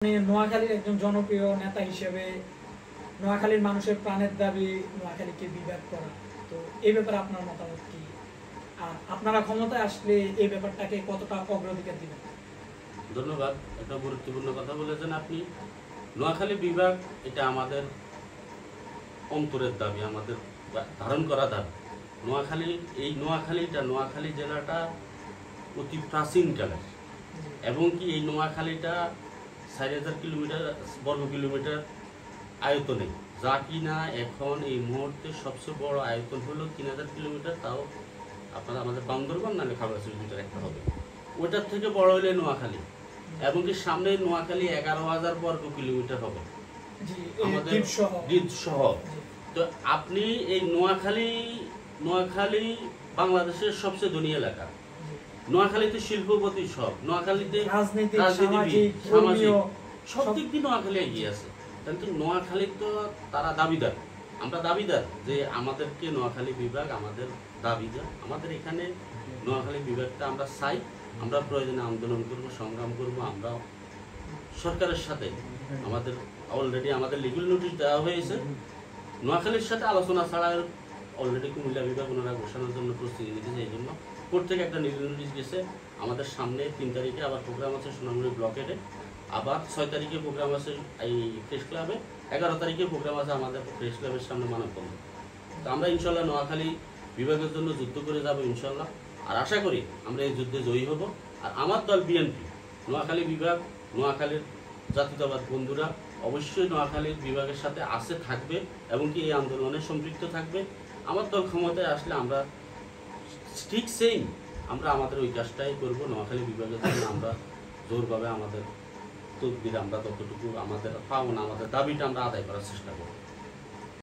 নোয়াখালীর একজন জনপ্রিয় নেতা হিসেবে নোয়াখালীর মানুষের প্রাণের দাবি নোয়াখালীকে বিভাগ করা, তো এই ব্যাপারে আপনার মতামত কি? আর আপনারা ক্ষমতায় আসলে এই ব্যাপারটাকে কতটা অগ্রাধিকার দিবেন? ধন্যবাদ। একটা গুরুত্বপূর্ণ কথা বলেছেন আপনি। নোয়াখালী বিভাগ এটা আমাদের অন্তরের দাবি, আমাদের ধারণ করা দাবি। নোয়াখালী জেলাটা অতি প্রাচীনকালের, এবং কি এই নোয়াখালীটা 4000 বর্গ কিলোমিটার আয়তনে, যা কিনা এখন এই মুহূর্তে সবচেয়ে বড় আয়তন হলো 3000 কিলোমিটার। তাও আপনারা আমাদের বান্দরবান নামে খাগড়াছড়ি দুইটার একটা হবে, ওইটার থেকে বড় হলে নোয়াখালী, এবং কি সামনে নোয়াখালী 11000 বর্গ কিলোমিটার হবে আমাদের দ্বীপ সহ। তো আপনি এই নোয়াখালী বাংলাদেশের সবচেয়ে ধনী এলাকা। নোয়াখালীতে শিল্পপতি সব, নোয়াখালীতে রাজনীতিবিদ, সামাজিক সব দিক দিয়ে নোয়াখালী এগিয়ে আছে। কিন্তু নোয়াখালী তো তারা দাবিদার, আমরা দাবিদার যে আমাদেরকে নোয়াখালী বিভাগ আমাদের দাবিদার। আমাদের এখানে নোয়াখালী বিভাগটা আমরা চাই, আমরা প্রয়োজনে আন্দোলন করব, সংগ্রাম করব। আমরা সরকারের সাথে অলরেডি আমাদের লিগ্যাল নোটিশ দেওয়া হয়েছে। নোয়াখালীর সাথে আলোচনা ছাড়া অলরেডি কুমিল্লা বিভাগ ওনারা ঘোষণার জন্য প্রস্তুতি নিতেছে। এই জন্য কোর্ট থেকে একটা লিগ্যাল নোটিশ গেছে। আমাদের সামনে 3 তারিখে আবার প্রোগ্রাম আছে সোনামুড়ি ব্লকেটে, আবার 6 তারিখে প্রোগ্রাম আছে এই প্রেস ক্লাবে, 11 তারিখে প্রোগ্রাম আছে আমাদের প্রেস ক্লাবের সামনে মানববন্ধন। তো আমরা ইনশাল্লাহ নোয়াখালী বিভাগের জন্য যুদ্ধ করে যাব ইনশাল্লাহ। আর আশা করি আমরা এই যুদ্ধে জয়ী হব। আর আমার দল বিএনপি, নোয়াখালী বিভাগ, নোয়াখালীর জাতীয়তাবাদ বন্ধুরা অবশ্যই নোয়াখালী বিভাগের সাথে থাকবে, এবং কি এই আন্দোলনে সম্পৃক্ত থাকবে। আমার দল ক্ষমতায় আসলে আমরা ঠিক সেম আমাদের ওই কাজটাই করবো। নোয়াখালী বিভাগের জন্য আমরা জোরভাবে আমাদের তদবির, আমরা ততটুকু আমাদের পাওনা, আমাদের দাবিটা আমরা আদায় করার চেষ্টা করব।